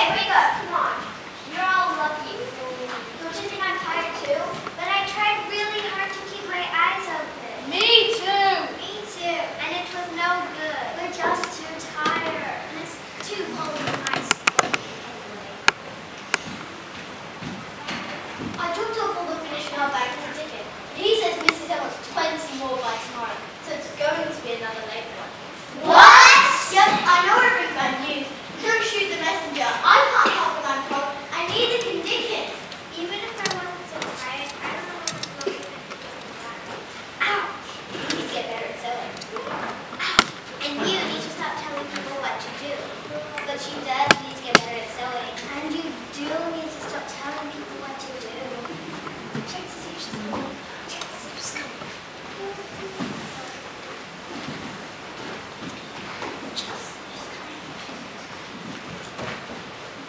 Okay, wake up. Come on. You're all lucky. Don't you think I'm tired too? But I tried really hard to keep my eyes open. Me too. Me too. And it was no good. We're just too tired. And it's too cold and nice anyway. I took to a full to finish my bag to the ticket. He says Mrs. M wants 20 more by tomorrow. So it's going to be another late one. What? Yep, I know we're big bad news. Don't shoot the messenger. I can't help when I'm cold. I need a condition. Even if I wasn't so tired, I don't know what to look at. Ouch! You need to get better at sewing. Ouch! And you need to stop telling people what to do. But she does need to get better at sewing. And you do need to stop telling people what to do. Check to see if she's coming. Check to see if she's coming.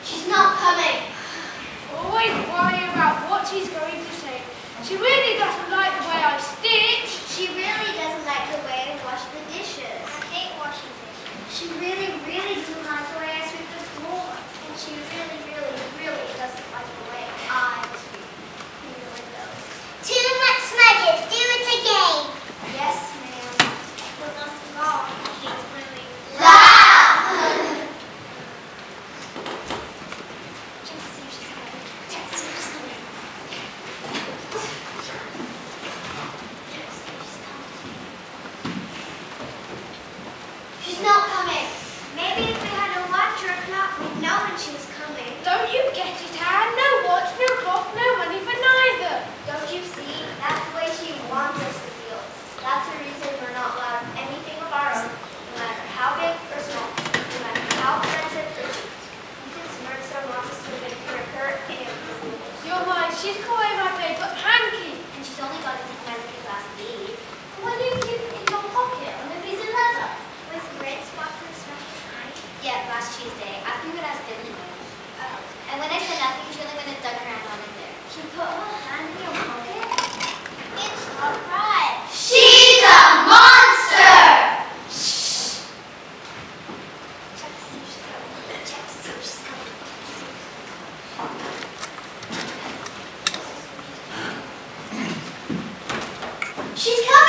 She's not coming. Always worry about what she's going to say. She really doesn't like the way I stitch. She really doesn't like the way I wash the dishes. I hate washing dishes. She really, really doesn't like the way I sweep the floor. And she really, really, really doesn't like the way I sweep the windows. Too much smudges. Do it again. Yes, ma'am. But most of all, I hate swimming. She's not coming. Maybe if we had a watch or a clock, we'd know when she was coming. Don't you get it, Anne? No watch, no clock, no money for neither. Don't you see? That's the way she wants us to feel. That's the reason we're not allowed anything of our own, no matter how big or small, no matter how expensive or cheap. Because Murdstone wants us to live in her and rules. You're right, she's got away my favourite hanky. And she's only got it in the class B. What do you keep in your pocket on a piece of leather? With red spots and stuff behind? Yeah, last Tuesday. After you had asked Dylan. And when I said nothing, she really went and dug her hand on in there. She put her hand in your pocket? It's not right. She's a monster! Shh! Check to see if she's coming. Check to see if she's coming. She's coming!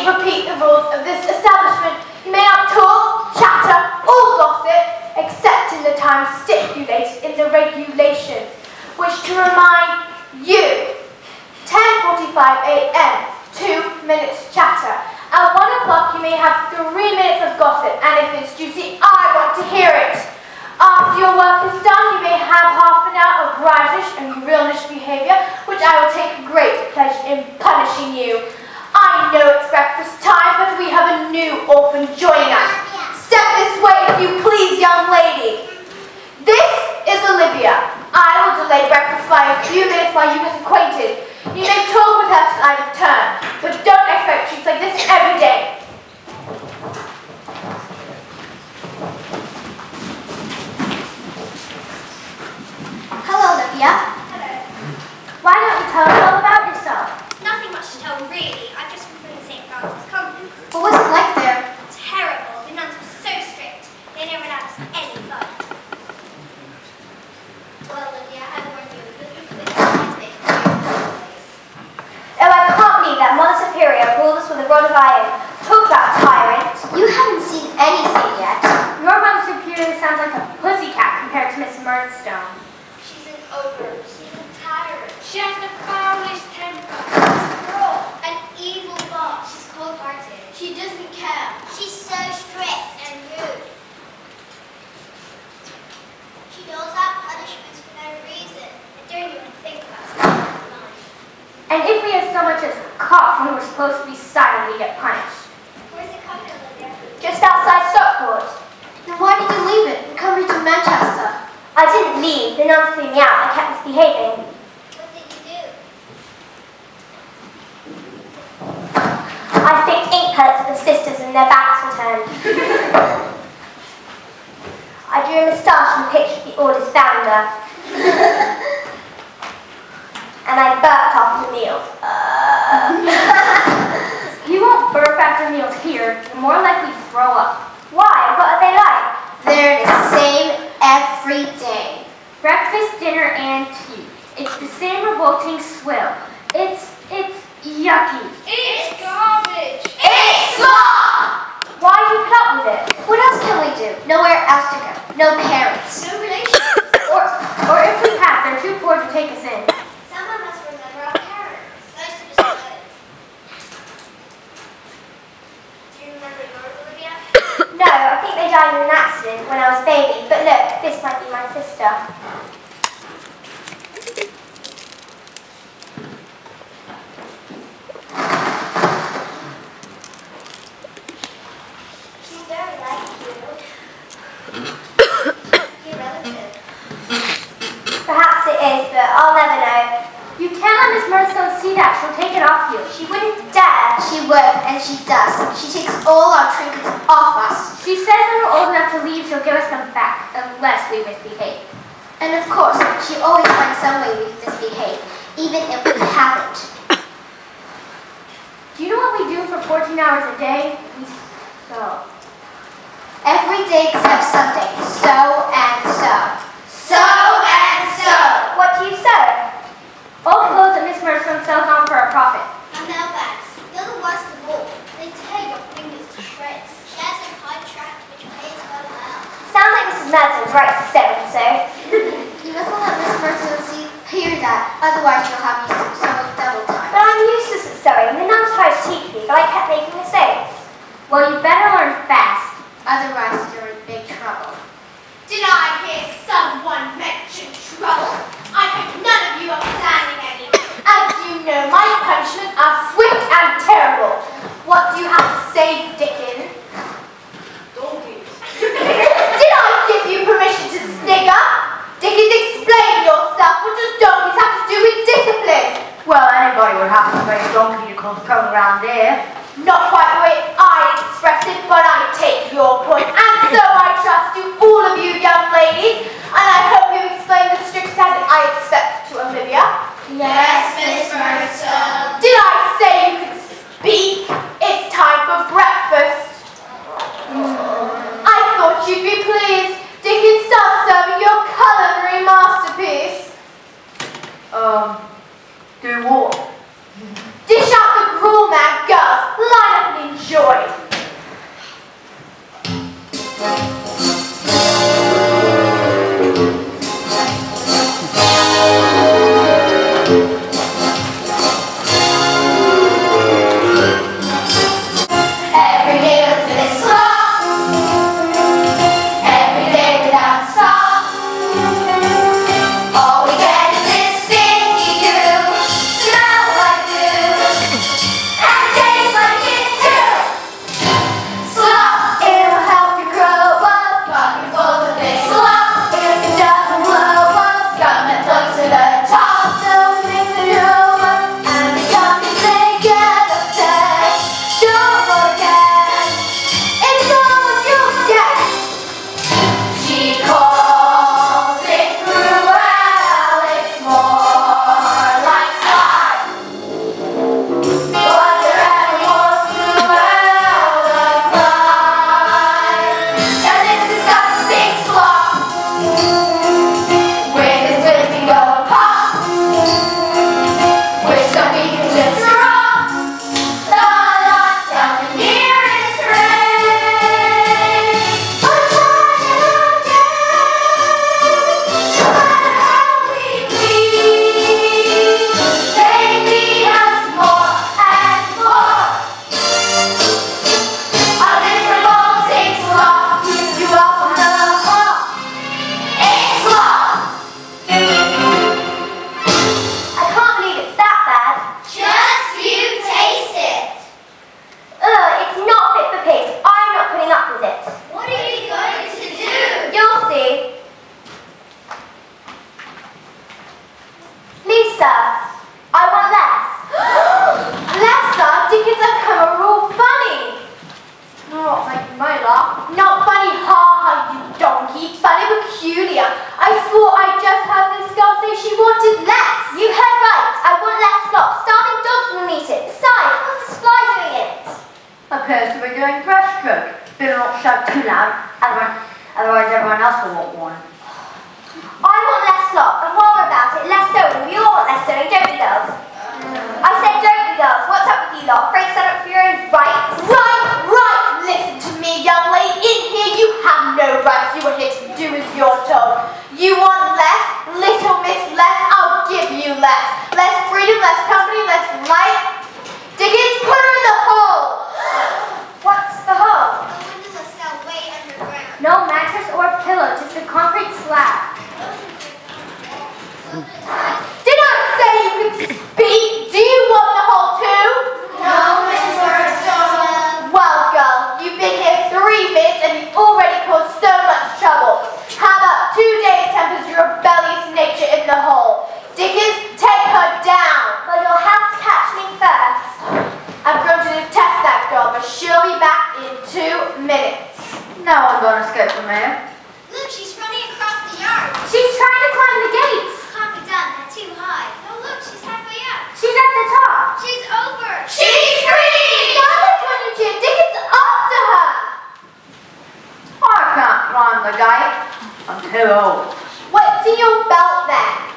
Repeat the rules of this establishment. You may not talk, chatter, or gossip, except in the time stipulated in the regulations, which to remind you, 10:45 a.m., 2 minutes chatter. At 1 o'clock you may have 3 minutes of gossip, and if it's juicy, I want to hear it. is done, you may have half an hour of riotous and realnish behavior, which I will take great pleasure in punishing you. I know it's breakfast time, but we have a new orphan joining us. Step this way, if you please, young lady. This is Olivia. I will delay breakfast by a few minutes while you get acquainted. You may talk with her till I return, but don't expect treats like this every day. Hello, Olivia. Hello. Why don't you tell us all about yourself? Nothing much to tell, really. I've just come from the St. Francis Convent. What was it like there? Terrible. The nuns were so strict. They never allowed us any fun. Well, Olivia, I warn you, this is the place. Oh, I can't believe that Mother Superior ruled us with a rod of iron. Talk about tyrant. You haven't seen anything yet. Your Mother Superior sounds like a pussycat compared to Miss Murdstone. She's an ogre. She's a tyrant. She has the foulest temper. She's cruel. An evil boss. She's cold-hearted. She doesn't care. She's so strict and rude. She doles out punishments for no reason. I don't even think that's mine. And if we have so much as a cough when we're supposed to be silent, we get punished. Where's it coming, Olivia? Just outside Stockport. Then why did you leave it and come here to Manchester? I didn't leave. The nuns threw me out. I kept misbehaving. What did you do? I think ink hurts the sisters and their backs were turned. I drew a moustache and pictured the order's founder. And I burped after meals. You won't burp after meals here. You're more likely to throw up. Why? What are they like? They're the same every day. Breakfast, dinner, and tea. It's the same revolting swill. It's yucky. It's garbage. It's Slop! Why do you put up with it? What else can we do? Nowhere else to go. No parents. No relations. Or if we have, they're too poor to take us in. Some of us remember our parents. Those to be good. Do you remember yours, Olivia? No, I think they died in an accident when I was a baby. But look, this might be my sister. She's very like you. Your relative. Perhaps it is, but I'll never know. You can't let Miss Murdstone see that. She'll take it off you. She wouldn't dare. She would, and she does. She takes all our trinkets off us. She says when we're old enough to leave, she'll give us them back, unless we misbehave. And of course, she always finds some way we misbehave, even if we haven't. Do you know what we do for 14 hours a day? We sew. Every day except Sunday. Sew and sew. Sew and sew. What do you sew? Old clothes that Miss Murdstone sells on for a profit. And mailbags. They're the worst of all. They tear your fingers to shreds. Shares and contract, which pays her well. Sounds like Mrs. Murdstone's right to sew and sew. You must not let Miss Murdstone hear that, otherwise you'll have you some double time. But I'm useless at sewing. The nuns tried to teach me, but I kept making mistakes. Well, you better learn fast. Otherwise you're in big trouble. Did I hear someone mention trouble? I hope none of you are planning any. As you know, my punishments are swift and terrible. What do you have to say, Dickon? Donkeys. Did I give you permission to snigger? Dickens, explain yourself. What does donkeys have to do with discipline? Well, anybody would have to pay a donkey to come thrown around here. Not quite the way I express it, but I take your point. And so I trust you, all of you young ladies. And I hope you explain the strict standard I expect to Olivia. Yes, Miss Murdstone. Did I say you could speak? It's time for breakfast. I thought you'd be pleased. Dickens, start serving your culinary masterpiece. Do what? Dish out the gruel, man, girls. Line up and enjoy. peculiar. I swore I just heard this girl say she wanted less. You heard right. I want less slop. Starving dogs will eat it. Besides, what's the supply doing it? Appears to be doing breaststroke. Better not shout too loud, otherwise everyone else will want one. I want less slop, and while we're about it, less sewing. You all want less sewing, don't you, girls? I said, don't you, girls? What's up with you lot? Afraid to stand up for your own rights? Right! Listen to me, young lady. In here you have no rights. You are here to do as you're told. You want less? Little miss less? I'll give you less. Less freedom, less company, less light. Dickens, put her in the hole! What's the hole? The windows are still way underground. No mattress or pillow, just a concrete slab. Did I say you could speak? Do you want the hole too? No, Mrs. Worthstone. Well, girl, you've been here 3 minutes and you've already caused so much trouble. How about 2 days' tempers your rebellious nature in the hole? Dickens, take her down. Well, you'll have to catch me first. I've grown to detest that girl, but she'll be back in 2 minutes. No one's gonna escape from here. Look, she's running across the yard. She's trying to climb the gates. Can't be done, they're too high. Oh, look, she's halfway up. She's at the top. She's over. She's free! Silence when you cheer. Dickens, after her. I can't climb the gate. I'm too old. What's in your belt then?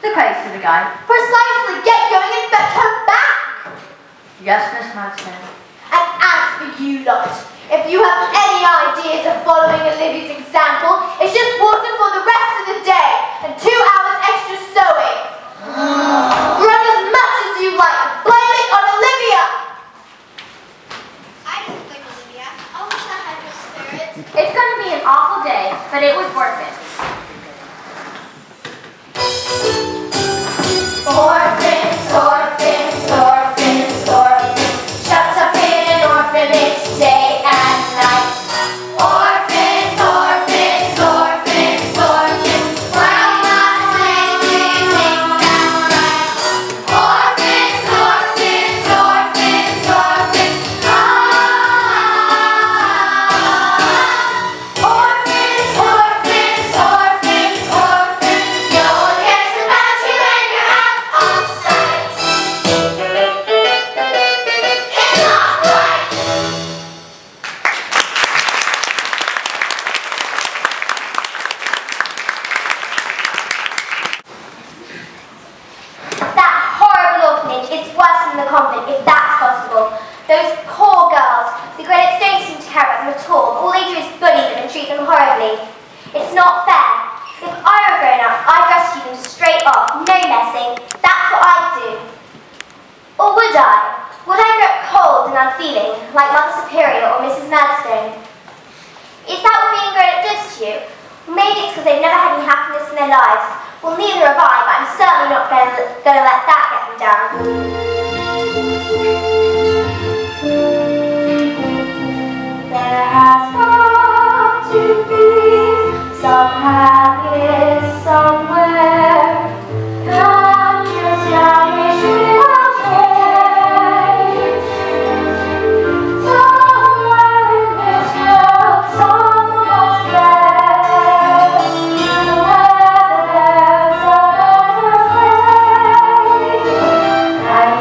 The case of the gate. Precisely. Get going and fetch her back. Yes, Miss Madsen. And as for you lot, if you have any ideas of following Olivia's example, it's just water for the rest of the day and 2 hours extra sewing. Run as much as you like. Blame it on Olivia. I didn't blame Olivia. I wish I had your spirit. It's going to be an awful day, but it was worth it. Orphans, orphans, orphans, orphans, shut up in an orphanage day and night. Orphans, orphans, orphans, orphans, why must they think that's right? Orphans, orphans, orphans, orphans, orphans, orphans, orphans, orphans, no one cares about you when you're out of sight. It's not right. That horrible orphanage is worse than the convent, if that's possible. Those poor girls, the Greenwich don't seem to care about them at all. All they do is bully them and treat them horribly. It's not fair. If I were grown up, I'd rescue them straight off, no messing. That's what I'd do. Or would I? Would I grow up cold and unfeeling, like Mother Superior or Mrs. Murdstone? Is that what being grown up does to you? Maybe it's because they've never had any happiness in their lives. Well, neither have I, but I'm certainly not going to let that get me down. There has got to be some happiness somewhere. Can't just vanish without trace. Somewhere in this world, someone's there. Where there's a better place. And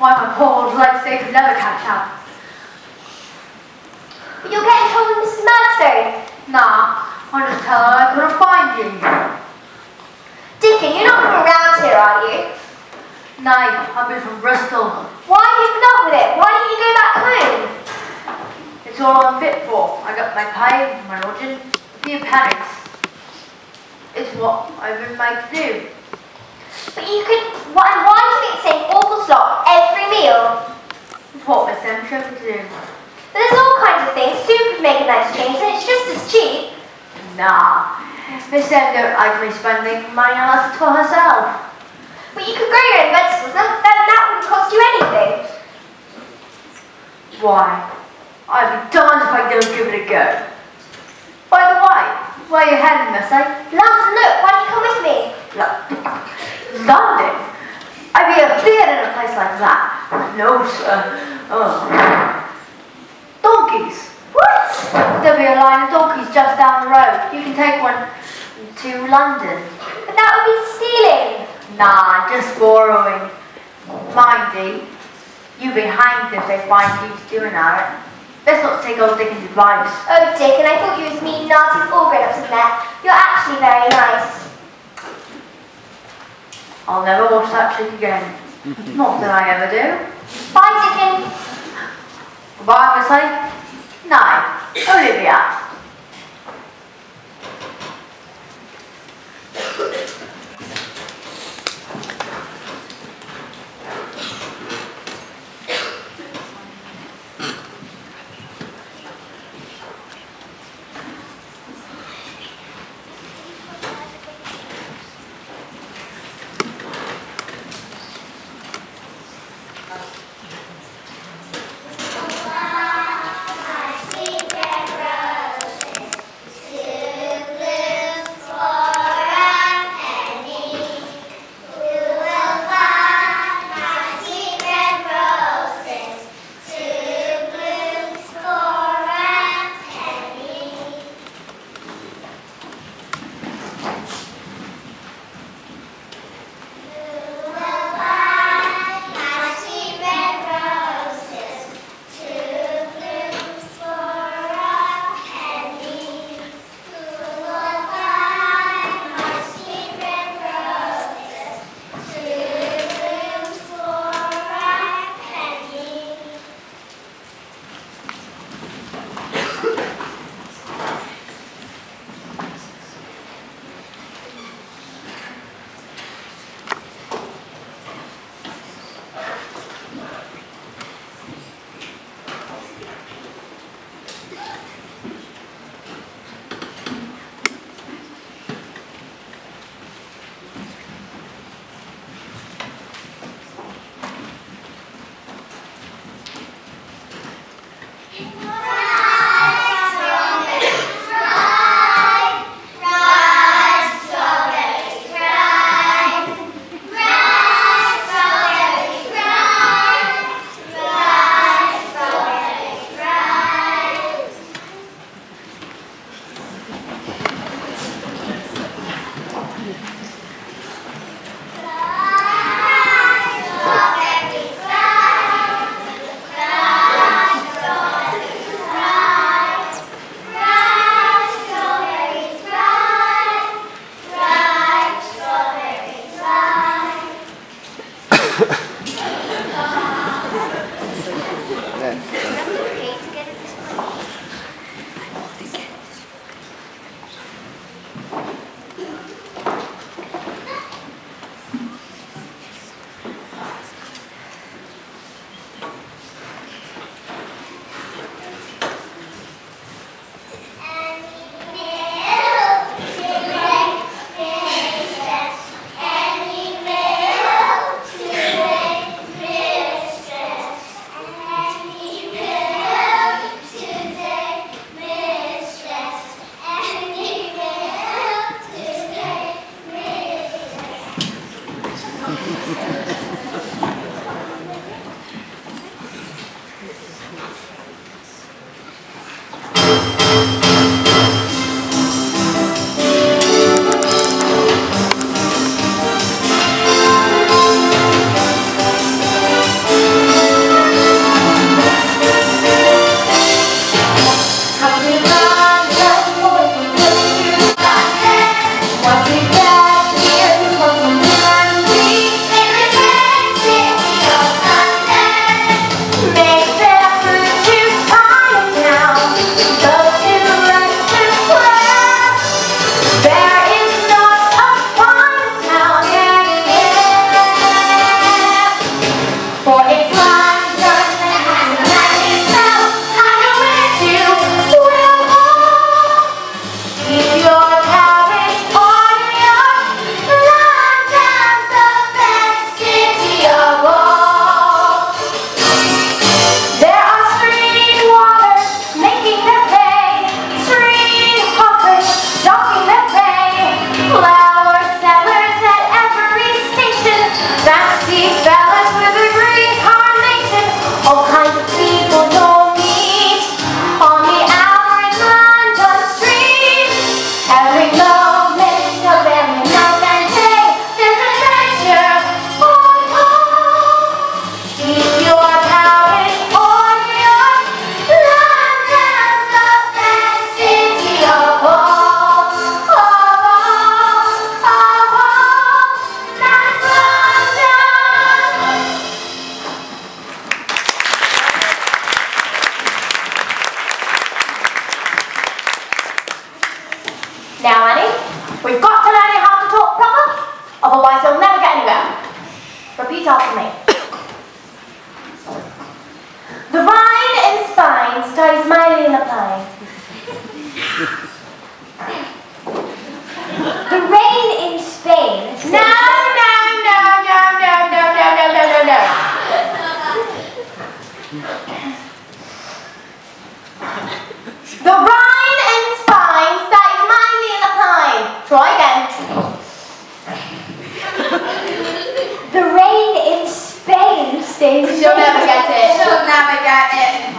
why my poor old legs they could never catch up. But you'll get in trouble with Mrs. Madison. Nah, I'll just tell her I couldn't find you. Dickon, you're not from around here, are you? Nay, I've been from Bristol. Why have you put up with it? Why didn't you go back home? It's all I'm fit for. I got my pay, my lodging, a few pennies. It's what I've been made to do. But you could... Why do you eat the same awful slop every meal? It's what Miss M showed me to do. But there's all kinds of things. Soup would make a nice change, and it's just as cheap. Nah, Miss M don't like me spending money unless it's for herself. But you could grow your own vegetables, and then that wouldn't cost you anything. Why? I'd be darned if I don't give it a go. By the way, where are you heading, Miss A? London, look, why don't you come with me? London? I'd be a theatre in a place like that. No, sir. Donkeys. What? There'll be a line of donkeys just down the road. You can take one to London. But that would be stealing. Nah, just borrowing. Mind you be hanged if they find you doing that. Let's not take old Dickon's advice. Oh, Dickon, I thought you was mean, nasty, all grown-ups have met. You're actually very nice. I'll never watch that trick again. Not that I ever do. Bye, Dickon. Goodbye, Miss A. Night, Olivia. started smiling and applying. The rain in Spain. No. The Rhine and spine started smiling and applying. Try again. The rain in Spain stays. She'll never get it. She'll never get it.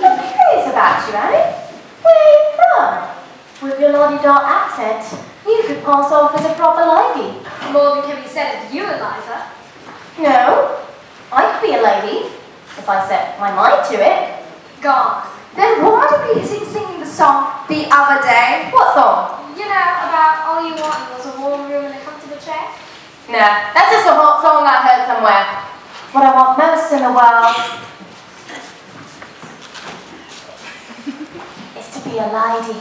I'm curious about you, Annie. Where are you from? With your lolly-dot accent, you could pass off as a proper lady. More than can be said of you, Eliza. No, I could be a lady if I set my mind to it. Gone. Then why did we sing the song The other day. What song? You know about all you wanted was a warm room and a comfortable chair? No, that's just a hot song I heard somewhere. What I want most in the world is to be a lady.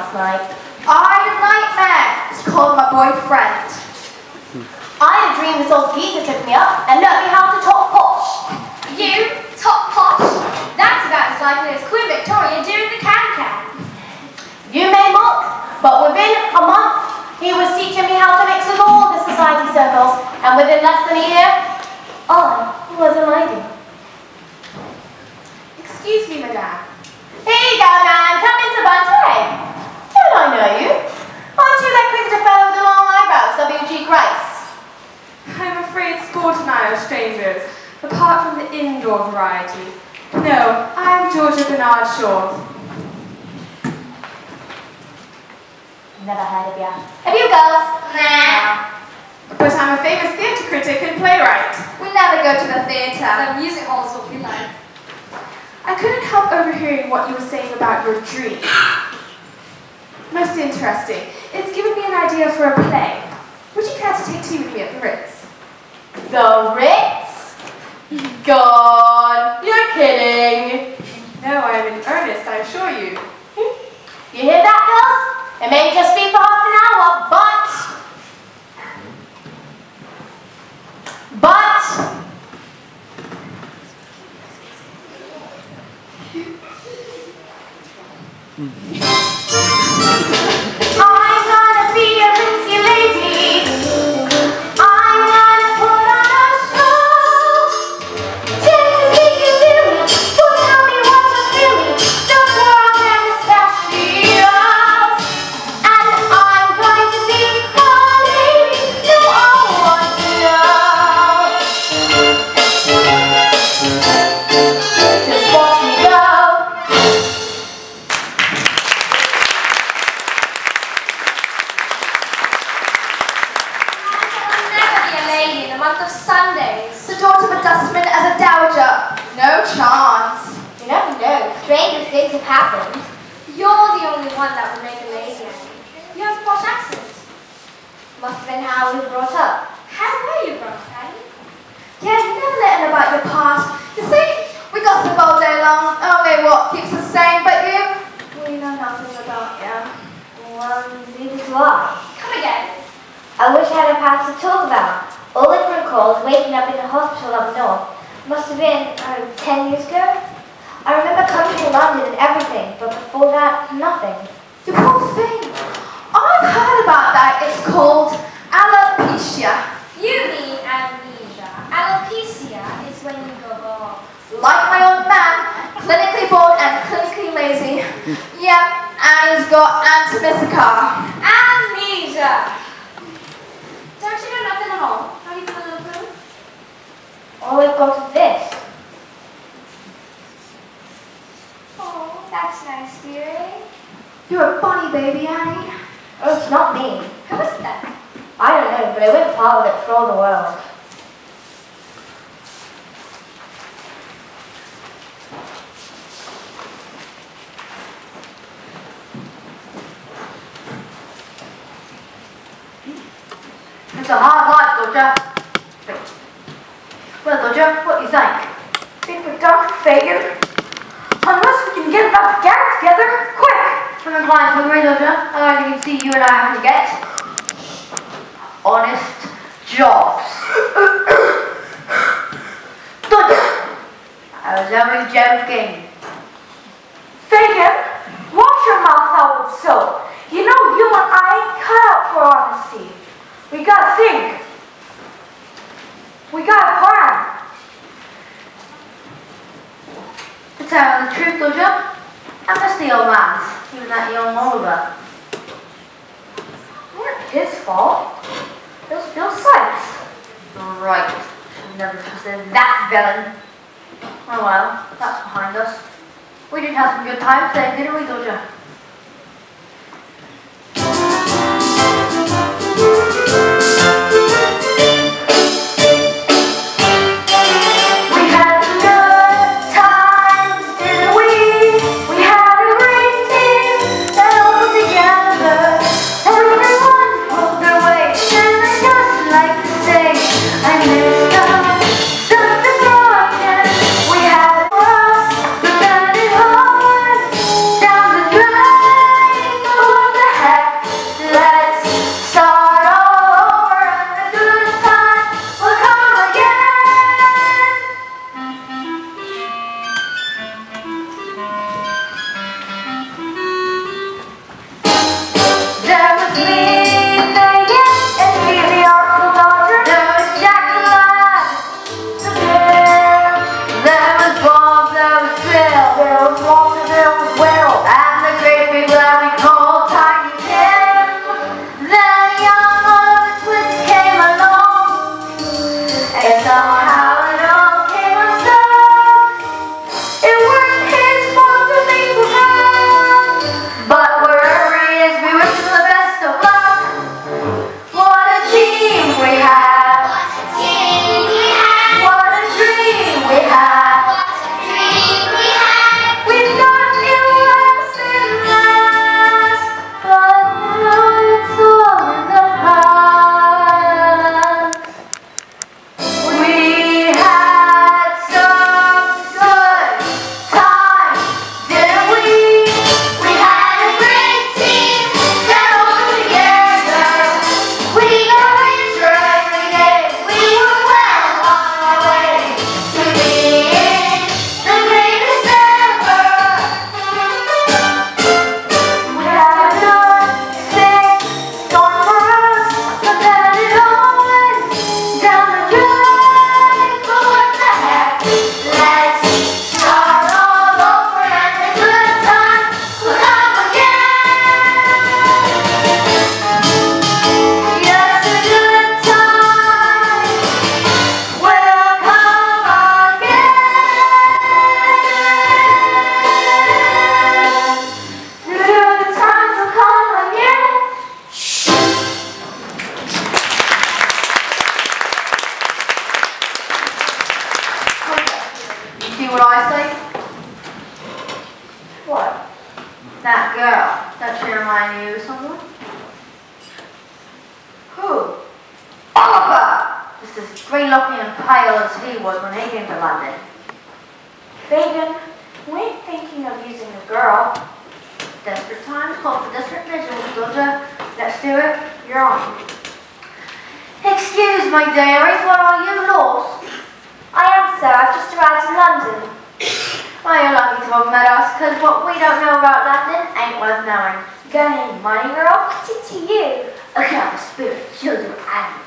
last night. I had a nightmare. It's called my boyfriend. I had a dream this old geezer took me up and learnt me how to talk posh. You? Top posh? That's about as likely as Queen Victoria doing the can-can. You may mock, but within a month, he was teaching me how to mix with all the society circles, and within less than a year, I was a lady. Excuse me, madame. Here you go, man. Come into bunch, hey. Don't I know you? Aren't you that cricketer fellow with the long eyebrows, W.G. Grace? I'm afraid sport and I are strangers, apart from the indoor variety. No, I'm Georgia Bernard Shaw. Never heard of you. Have you girls? Nah. But I'm a famous theatre critic and playwright. We never go to the theatre. The music hall's what we like. I couldn't help overhearing what you were saying about your dream. Most interesting. It's given me an idea for a play. Would you care to take tea with me at the Ritz? The Ritz? Gone. You're kidding. No, I am in earnest, I assure you. You hear that, girls? It may just be for half an hour, I'm gonna be a ritzy lady. I'm gonna put on a show. Just make you feel me. Don't tell me what to feel me. Don't throw on their pistachios. And I'm going to be a lady. You all want to know. Just watch me go. Sundays. The daughter of a dustman as a dowager. No chance. You never know. Stranger things have happened. You're the only one that would make a lady, Annie. You have a posh accent. Must have been how we were brought up. How were you brought up, Annie? Yeah, you never let in about your past. You see, we gossip all day long. Only what keeps us sane, but you? We know nothing about you. Well, neither do I. Come again. I wish I had a past to talk about. All I can recall is waking up in the hospital up north. Must have been 10 years ago. I remember coming to London and everything, but before that, nothing. You poor thing. I've heard about that. It's called alopecia. You mean amnesia. Alopecia is when you go bald. Like my old man, clinically bald and clinically lazy. Yep, and he's got antimysicar. Amnesia. Don't you know nothing at all? Not even a little clue? All I've got is this. Oh, that's nice, dearie. You're a bunny baby, Annie. Oh, it's not me. Who is that? I don't know, but I wouldn't part with it for all the world. It's a hard life, Dodger. Well, Dodger, what do you think? Think with Dr. Fagan? Unless we can get enough gas together, quick! I'm inclined to agree, Dodger. I only can see you and I having to get honest jobs. Dodger, I was only joking. Fagan, wash your mouth out with soap. You know you and I ain't cut out for honesty. We gotta think. We got a plan. To tell the truth, Dodger, I miss the old man, even that young Oliver. It wasn't his fault. It was Bill Sykes. Right, should never trusted that villain. Oh well, that's behind us. We did have some good times there, didn't we, Dodger? Down the remind you of someone? Who? Oliver! Just as grey-looking and pale as he was when he came to London. Fagin, we ain't thinking of using a girl. Desperate times call for desperate measures, Dodger. Let's do it. You're on. Excuse my dearie, what are you lost? I am, sir. I've just arrived in London. Well, you're lucky to have met us, because what we don't know about London ain't worth knowing. Go ahead, money girl. What's it to you? A kind of spirit, children angry.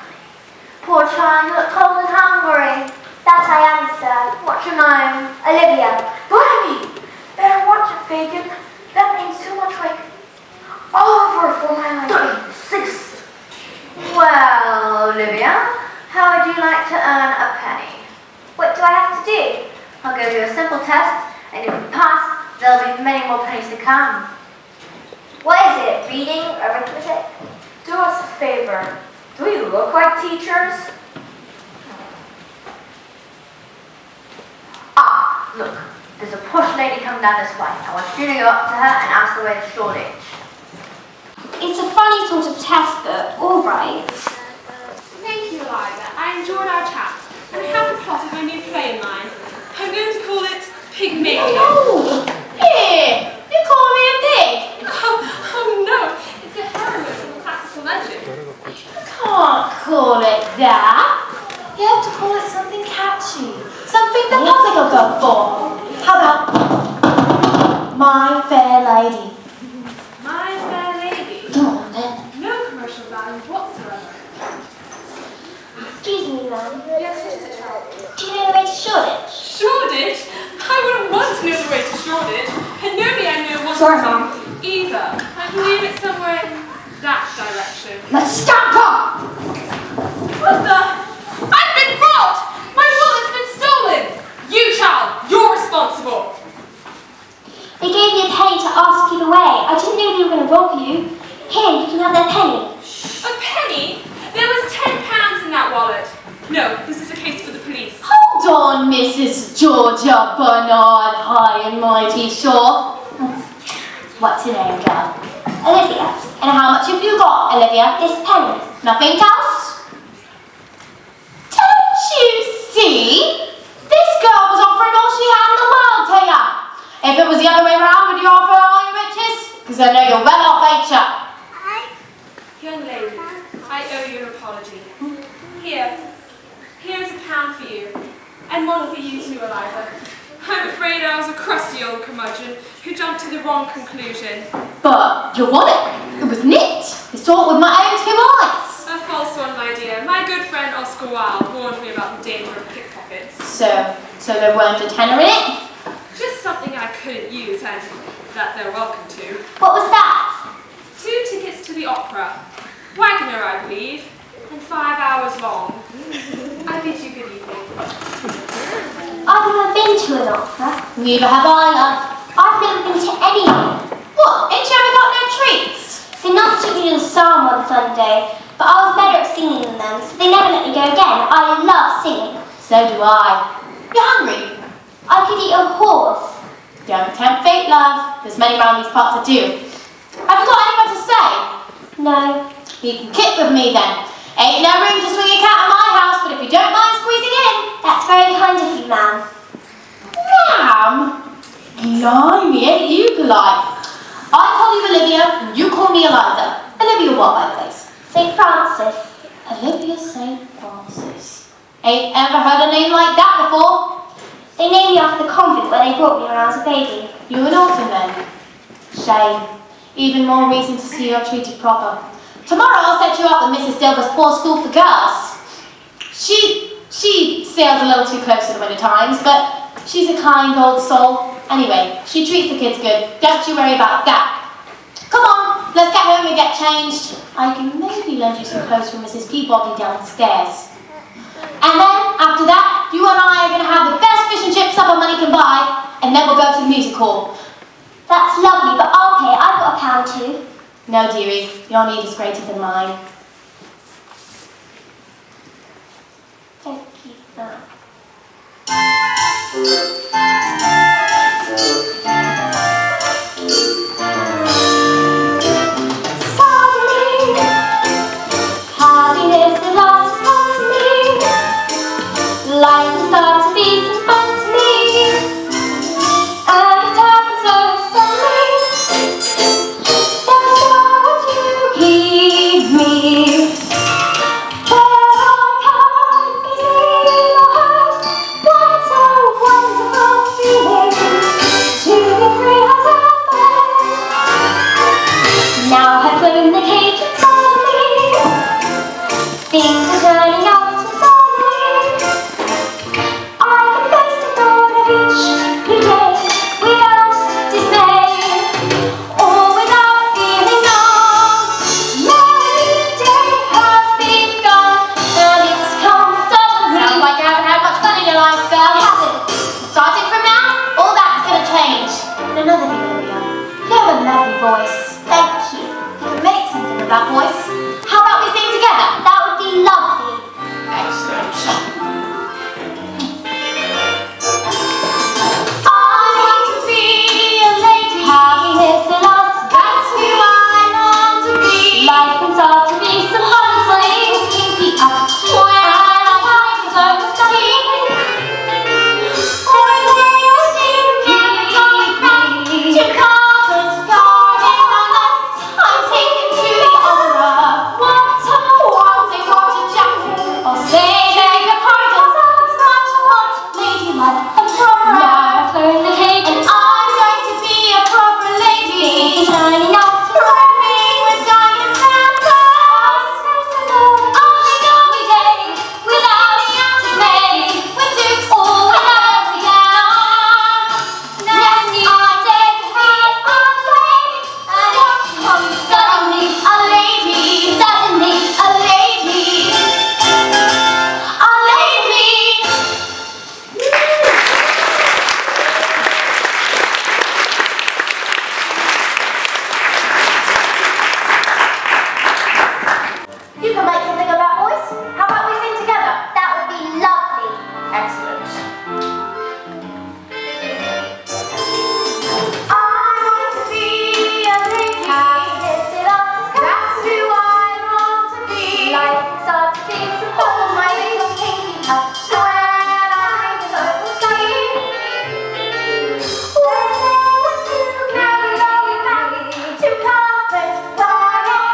Poor child, you look cold and hungry. That I am, sir. What's your name? Olivia. Blimey! Better watch it, Fagin. That means too much like Oliver for my life. Sis. Well, Olivia, how would you like to earn a penny? What do I have to do? I'll give you a simple test, and if you pass, there'll be many more pennies to come. What is it? Reading? Arithmetic? Do us a favor. Do we look like teachers? Ah, look, there's a posh lady coming down this way. I want you to go up to her and ask the way to Shoreditch. It's a funny sort of test, but all right. Thank you, Eliza. I enjoyed our chat. And I have plotted my new play in mind. I'm going to call it Pygmalion. Oh, here, you call me a pig? Oh no, it's a heroine from a classical legend. You can't call it that. You have to call it something catchy, something the public will go for. How about My Fair Lady? My Fair Lady? Come on then. No commercial value whatsoever. Excuse me, ma'am. Yes, what is it, child? Do you know the way to Shoreditch? Shoreditch? I wouldn't want to know the way to Shoreditch. And nobody I know wants Sorry, to Mum. either. I believe it's somewhere in that direction. Let's stamp up! What the? I've been robbed! My wallet's been stolen! You, child, you're responsible! They gave me a penny to ask you the way. I didn't know they were going to rob you. Here, you can have their penny. A penny? There was £10 in that wallet. No, this is a case for the police. Hold on, Mrs. Georgia Bernard High and Mighty Shaw. What's your name, girl? Olivia. And how much have you got, Olivia? This penny. Nothing else? Don't you see? This girl was offering all she had in the world to you. If it was the other way around, would you offer all your riches? Because I know you're well off, ain't you? Young lady, I owe you an apology. Here's £1 for you. And one for you too, Eliza. I'm afraid I was a crusty old curmudgeon who jumped to the wrong conclusion. But your wallet, it was nicked. It's taught with my own 2 eyes. A false one, my dear. My good friend Oscar Wilde warned me about the danger of pickpockets. So there weren't a tenner in it? Just something I couldn't use and that they're welcome to. What was that? 2 tickets to the opera. Wagner, I believe. And 5 hours long. I bid you good evening. I've never been to an opera. Neither have I, love. I've never been to any. What? Ain't you ever got no treats? They knocked at me in psalm one Sunday, but I was better at singing than them, so they never let me go again. I love singing. So do I. You're hungry? I could eat a horse. Don't tempt fate, love. There's many round these parts that do. Have you got anyone to stay? No. You can kit with me then. Ain't no room to swing a cat in my house, but if you don't mind squeezing in. That's very kind of you, ma'am. Ma'am? Blimey, ain't you polite? I call you Olivia, and you call me Eliza. Olivia what, by the place? St. Francis. Olivia St. Francis. Ain't ever heard a name like that before. They named me after the convent where they brought me when I was a baby. You an orphan then? Shame. Even more reason to see you're treated proper. Tomorrow I'll set you up with Mrs. Dilber's poor school for girls. She sails a little too close to the winter times, but she's a kind old soul. Anyway, she treats the kids good. Don't you worry about that. Come on, let's get home and get changed. I can maybe lend you some clothes from Mrs. Peabody downstairs. And then, after that, you and I are going to have the best fish and chip supper money can buy, and then we'll go to the music hall. That's lovely, but I'll pay. I've got £1 too. No, dearie, your need is greater than mine. Thank you, ma'am. the cage and suddenly things are turning out so suddenly. I can face the thought of each new day without dismay, or without feeling numb. Merry day has begun, and it's come suddenly. Sounds like you haven't had much fun in your life, girl, has it? Starting from now, all that's gonna change. And another thing, Olivia, you have a lovely voice. Thank you. You can make something of that voice. How about we sing together? That would be lovely. Excellent. I want to be a lady. Happiness and us, that's who I long to be. Life can start to be some fun, so kinky up. When I find so steady. Or a day or two, coming back to Covent Garden unless I'm taken to the opera. Once wanting watch a jacket, or say beg your pardon. Sounds much ladylike and proper. Now I've learned the cage, and I'm going to be a proper lady. Shining out, brimming with diamonds and pearls. I'll make every day without dismay, with dukes or without a gown. Yes, I dare to be a lady, and it comes suddenly a lady, suddenly a lady, a lady. You can make something of that voice. How about we sing together? That would be lovely. Excellent. I want to be a lady. Happiness and us, that's who I want to be. Life is such a big support, my little pinky up. When I purple sky. When there were two carry going back to Covent Garden,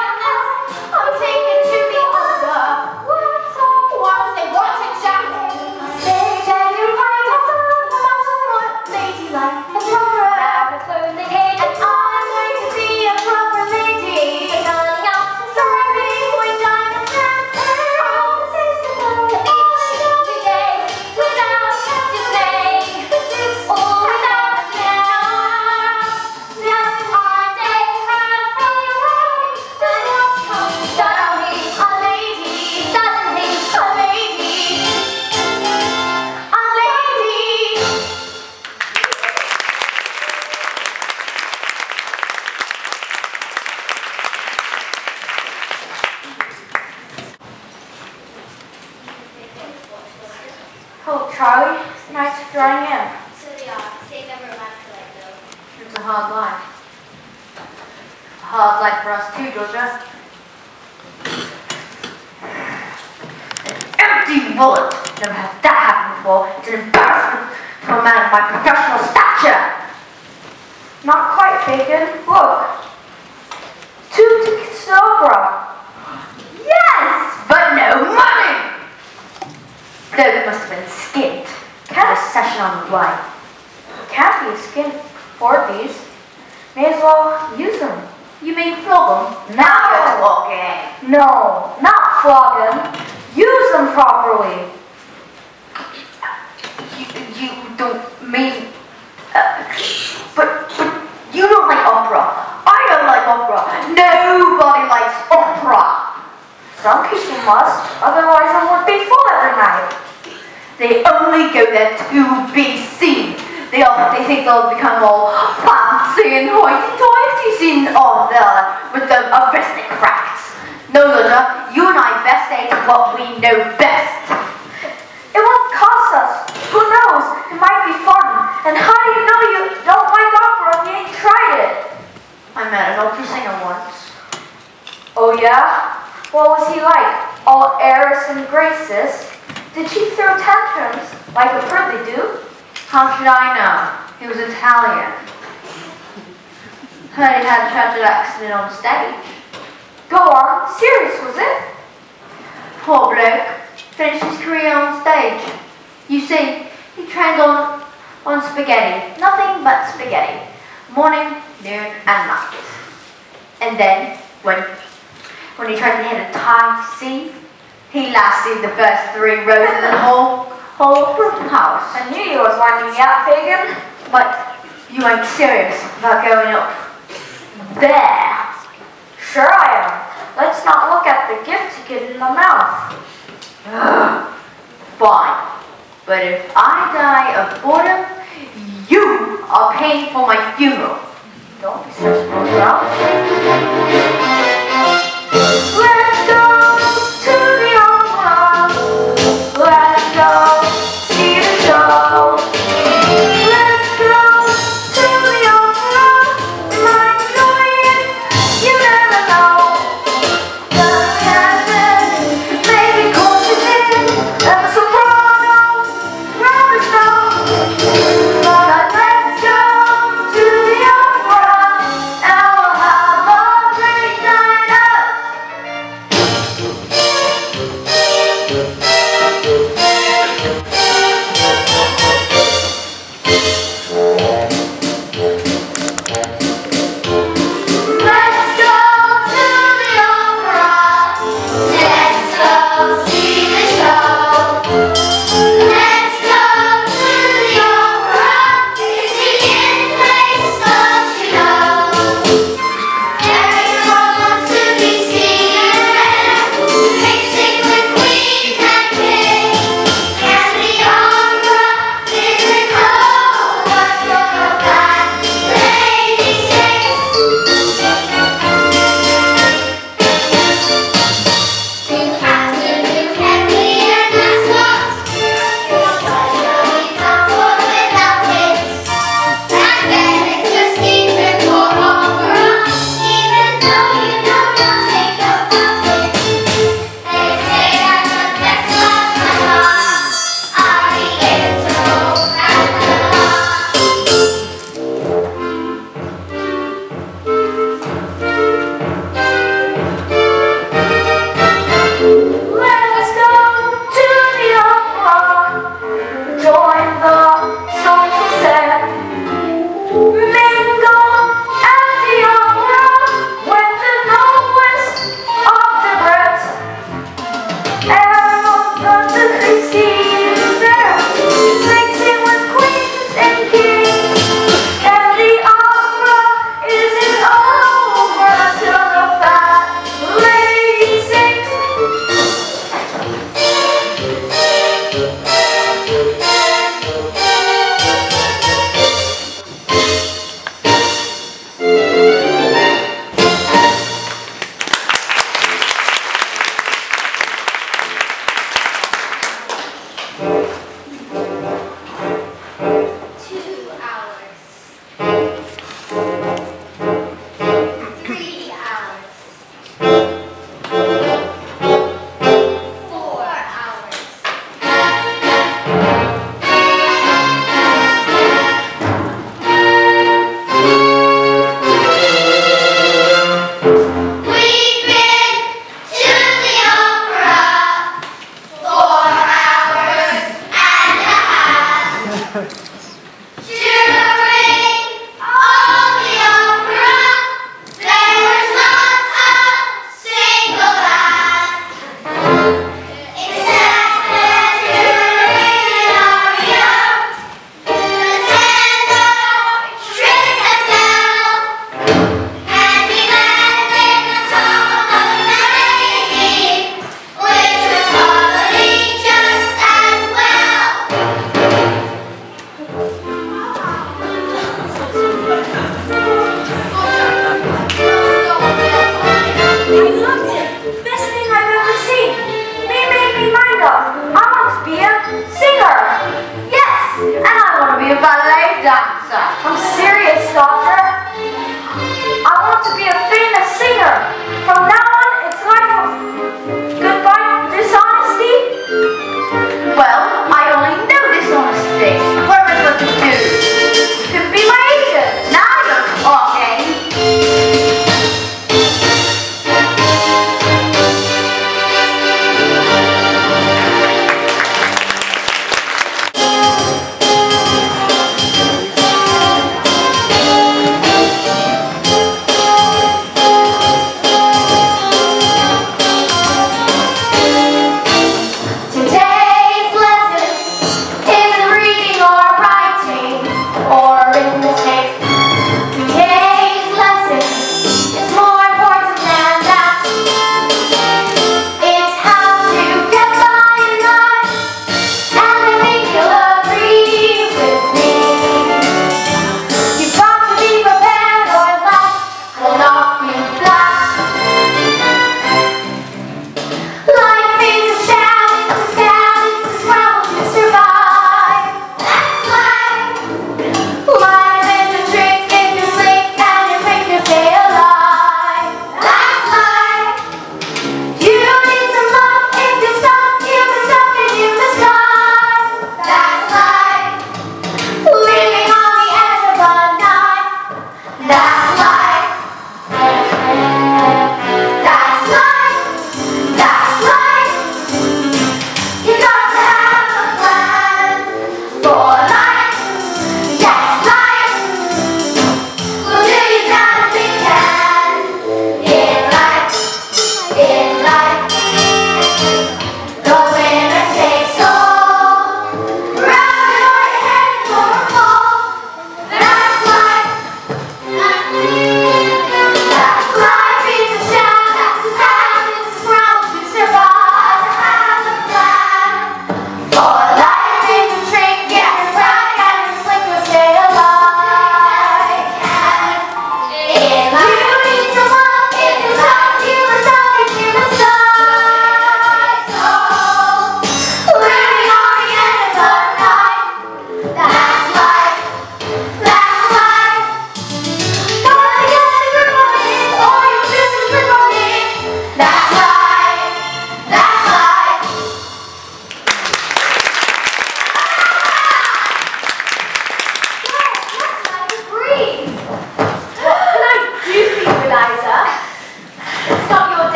I'm taken to the opera. Once they watch a jacket, say you're right, I don't much more ladylike and proper. Now I've learned the cage, and I'm going to be a proper lady. Shining out and brimming with diamonds and pearls. Every day without dismay, or without a gown. Yes, I day have fun, and it comes suddenly a lady, suddenly a lady, a lady. Hello, Charlie. Nice drawing in. So they are. Save them romance like though. It's a hard life. A hard life for us too, Georgia. An empty wallet. Never had that happen before. It's an embarrassment to a man of my professional stature. Not quite, Bacon. Look. 2 tickets to opera. Yes, but no money. Though it must have been skint. Can't a session on the line. Can't be a skint for these. May as well use them. You mean flog them? Now you're talking. No, not flog them. Use them properly. You don't mean... but you don't like opera. I don't like opera. Nobody likes opera. Some people must, otherwise it would be full every night. They only go there to be seen. They think they'll become all fancy and hoity-toity seen with the aristocrats. No, Luda, you and I best stay to what we know best. It won't cost us. Who knows? It might be fun. And how do you know you don't like opera if you ain't tried it? I met an opera singer once. Oh yeah? What was he like? All airs and graces? Did she throw tantrums like a Purley do? How should I know? He was Italian. Heard he had a tragic accident on stage. Go on, serious was it? Poor bloke, finished his career on stage. You see, he trained on spaghetti, nothing but spaghetti, morning, noon and night. And then, when when he tried to hit a time thief. He lasted the first 3 rows of the whole house. I knew you was winding me up, Fagin. But you ain't serious about going up there. Sure I am. Let's not look at the gift ticket in the mouth. Fine. But if I die of boredom, you are paying for my funeral. Don't be such a girl. Let's go to the old world. Let's go see the show. Let's go to the old world. Might enjoy it, you never know. The cabin may be cold in, and the soprano rather snow. But let's go to the old world, and we'll have a great night.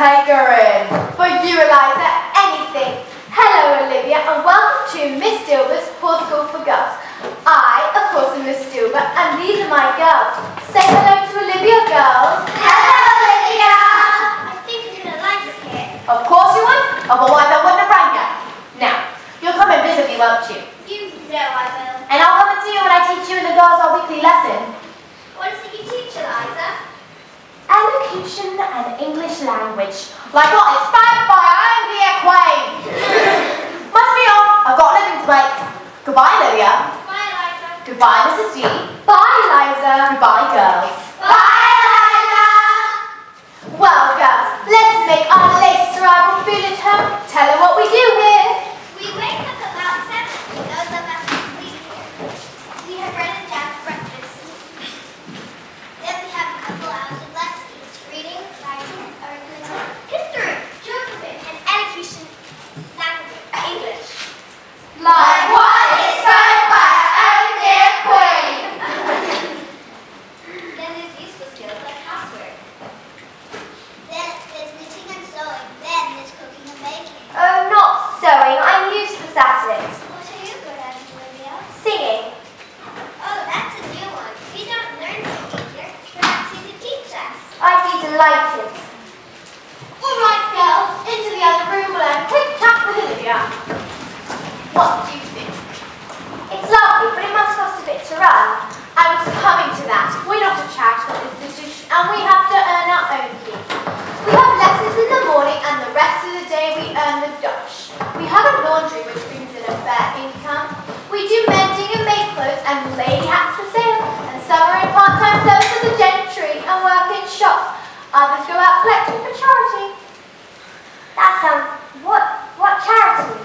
hankering. For you, Eliza, anything. Hello, Olivia, and welcome to Miss Dilbert's Poor School for Girls. I, of course, am Miss Dilbert, and these are my girls. Say hello to Olivia, girls. Hello, Olivia! I think you're going to like it here. Of course you would. Otherwise I wouldn't have rang you. Now, you'll come and visit me, won't you? You know I will. And I'll come and see you when I teach you and the girls our weekly lesson. What is it you teach, Eliza? Elocution and English language. Like what? Inspired by Andy Quain. Must be off. I've got a living to make. Goodbye, Olivia. Bye, Eliza. Goodbye, Mrs. G. Bye, Eliza. Goodbye, girls. Bye, Eliza! Well, girls, let's make our latest arrival feel at home. Tell her what we do here. We wake up about 7. Those of us who sleep here. We have bread and jam for breakfast. Then we have a couple hours of lessons. Reading, writing, arithmetic, history, geography, and elocution, language, English. Like what is said by Andy Quain. Then there's useful skills like housework. Then there's knitting and sewing. Then there's cooking and baking. Oh, not sewing. I'm useless at it. What are you good at, Olivia? Singing. Oh, that's a new one. We don't learn singing here. Perhaps you could teach us. I'd be delighted. All right, girls. Into the other room. We'll have a quick chat with Olivia. What do you think? It's lovely, but it must cost a bit to run. I was coming to that. We're not a charitable institution and we have to earn our own keep. We have lessons in the morning and the rest of the day we earn the dosh. We have a laundry which brings in a fair income. We do mending and make clothes and lady hats for sale. And some are in part-time service for the gentry and work in shops. Others go out collecting for charity. That sounds... What charity?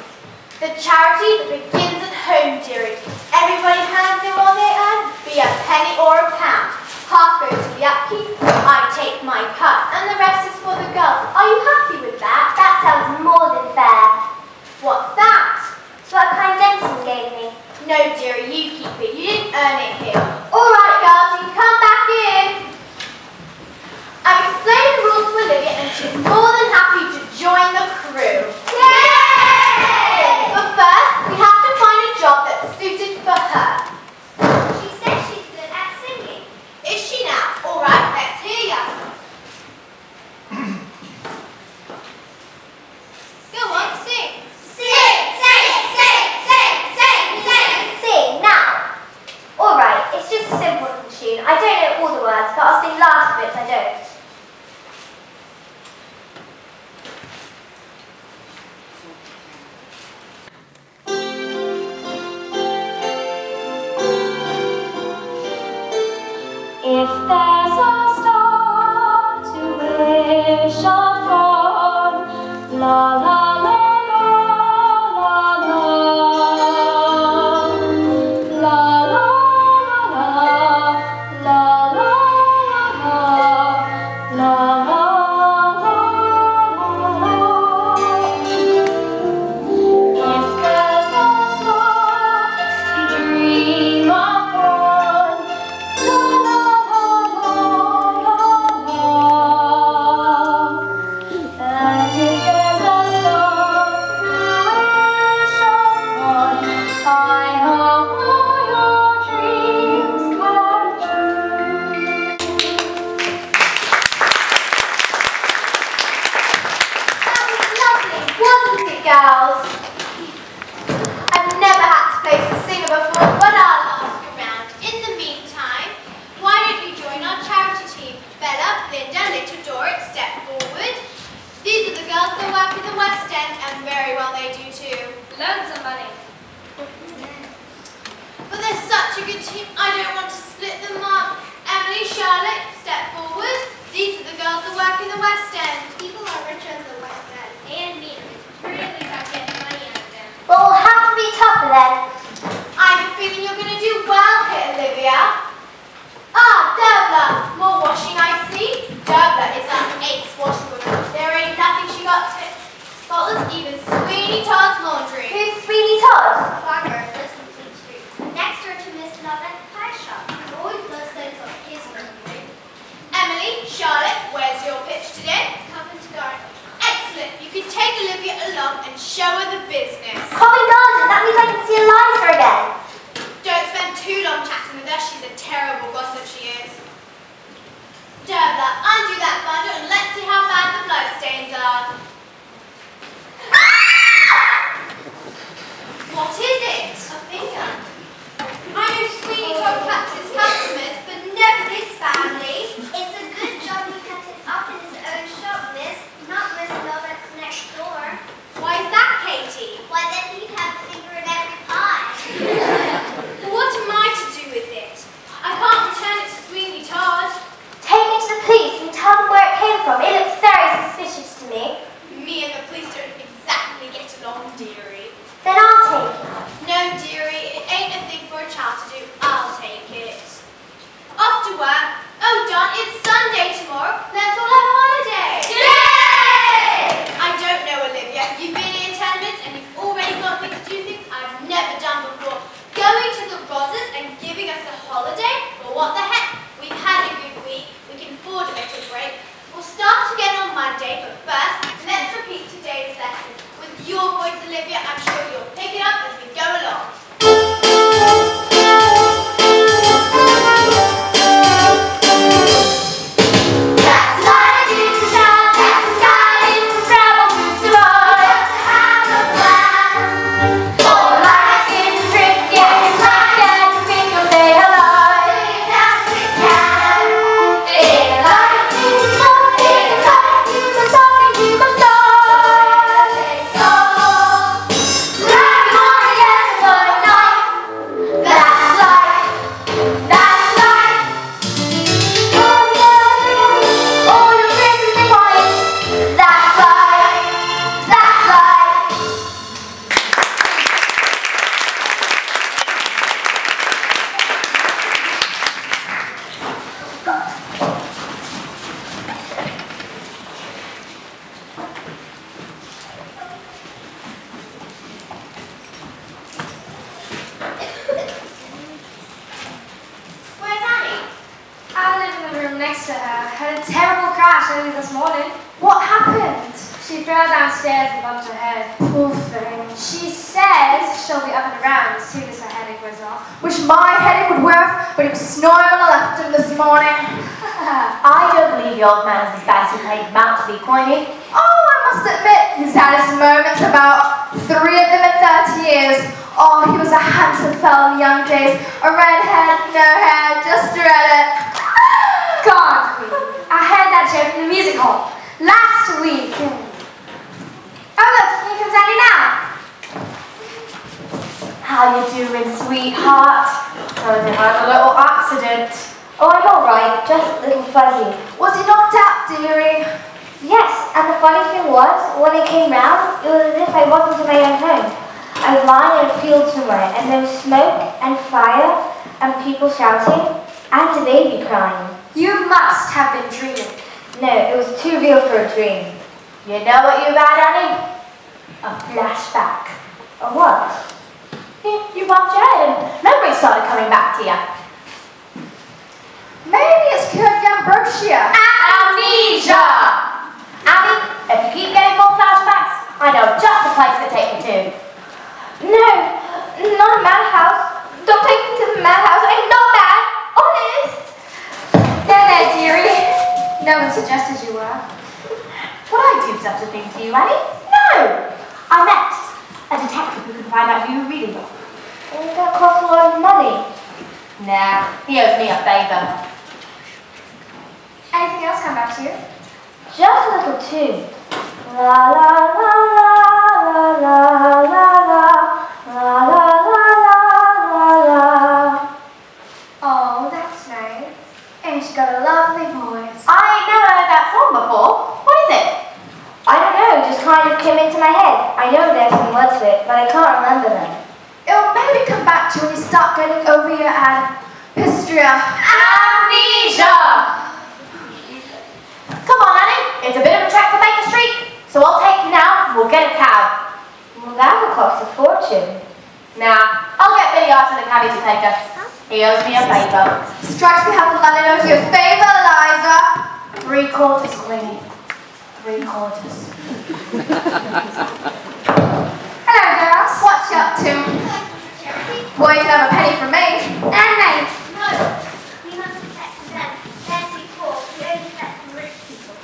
The charity that begins at home, dearie. Everybody hands in what they earn, be a penny or a pound. Half goes to the upkeep, I take my cut, and the rest is for the girls. Are you happy with that? That sounds more than fair. What's that? It's what kind Denton gave me. No, dearie, you keep it. You didn't earn it here. All right, girls, you can come back in. I've explained the rules to Olivia, and she's more than happy to join the crew. Yay! But first, we have to find a job that's suited for her. She says she's good at singing. Is she now? All right, let's hear ya. Go on, sing. Sing, sing, sing, sing, sing, sing. Sing, now. Alright, it's just a simple little tune. I don't know all the words, but I'll sing last bits I don't. If there's a star to wish upon, la la la la la la, la la la la la la la. If there's a star to dream upon, la la. And if there's a star to wish upon, I hope all your dreams come true. That was lovely, wasn't it, girls? I've never had to place a singer before, but I'll ask around. In the meantime, why don't you join our charity team? Bella, Linda, Little Doric, step forward. These are the girls that work in the West End, and very well they do too. Loads of money. But they're such a good team, I don't want to split them up. Emily, Charlotte, step forward. These are the girls that work in the West End. People are richer in the West End and meaner. It's really about getting money out of them. But we'll have to be tougher then. I have a feeling you're going to do well here, Olivia. Ah, Derbler. More washing, I see. Derbler is our 8th washwoman. There ain't nothing she got spotless, even Sweeney Todd's laundry. Who's Sweeney Todd? Farmer lives in Fleet Street. Next door to Miss Love at the pie shop. He always blows things on his laundry. Emily, Charlotte, where's your pitch today? Covent Garden. miss. Covent Garden, that means I can see Eliza again. Don't spend too long chatting with her. She's a terrible gossip, she is. Derbla, undo that bundle and let's see how bad the bloodstains are. What is it? A finger. I know Sweeney Todd cuts his customers, but never his family. It's a good job he cut it up in his own shop, miss. Not Miss Lovett's next door. Why is that, Katie? Why, then he'd have a finger in every pie. What am I to do with it? I can't return it to Sweeney Todd. Take it to the police and tell them where it came from. It looks very suspicious to me. Me and the police don't exactly get along, dearie. Then I'll take it. No, dearie, it ain't a thing for a child to do. I'll take it. Off to work. Oh, Don, it's Sunday tomorrow. Let's all have a holiday. Yay! I don't know, Olivia. You've been here 10 minutes and you've already got me to do things I've never done before. Going to the Rosses and giving us a holiday? Well, what the heck? We've had a good week. We can afford a little break. We'll start again on Monday, but first, let's repeat today's lesson. With your voice, Olivia, I'm sure you'll pick it up as we go along. The old man has fancy played mount to be coiny. Oh, I must admit, he's had his moments, about 3 of them in 30 years. Oh, he was a handsome fellow in the young days. A redhead, no hair, just read it. God, Queen, I heard that joke in the music hall last week. Oh look, here comes Annie now. How you doing, sweetheart? Oh, you had a little accident. Oh, I'm all right, just a little fuzzy. Was he knocked out, dearie? Yes, and the funny thing was, when it came round, it was as if I wasn't in my own home. I was lying in a field somewhere, and there was smoke and fire and people shouting and a baby crying. You must have been dreaming. No, it was too real for a dream. You know what you've had, Annie? A flashback. A what? You bumped your head and memories started coming back to you. Maybe it's cured ambrosia. Amnesia! Annie, if you keep getting more flashbacks, I know just the place to take you to. No, not a madhouse. Don't take me to the madhouse. I'm not mad. Honest. There, dearie. No one suggested you were. Would I do such a thing to you, Annie? No! I met a detective who can find out who you really are. Does that cost a lot of money? Nah, he owes me a favour. Anything else come back to you? Just a little tune. La la la la la la la la la la la la. Oh, that's nice. And she's got a lovely voice. I ain't never heard that song before. What is it? I don't know, it just kind of came into my head. I know there's some words to it, but I can't remember them. It'll maybe come back to you when you start getting over your hysteria. Amnesia! Come on, Annie. It's a bit of a trek to Baker Street, so I'll take you now and we'll get a cab. Well, that would cost a fortune. Nah, I'll get Billy Arts in the cabbie to take us. He owes me a favour. Strikes me how the London owes you a favour, Eliza. 3/4, Queenie. 3/4. Hello, girls. What you up to? Well, you can have a penny from me. And me. No, we must protect them. They're too poor. We only protect from rich people.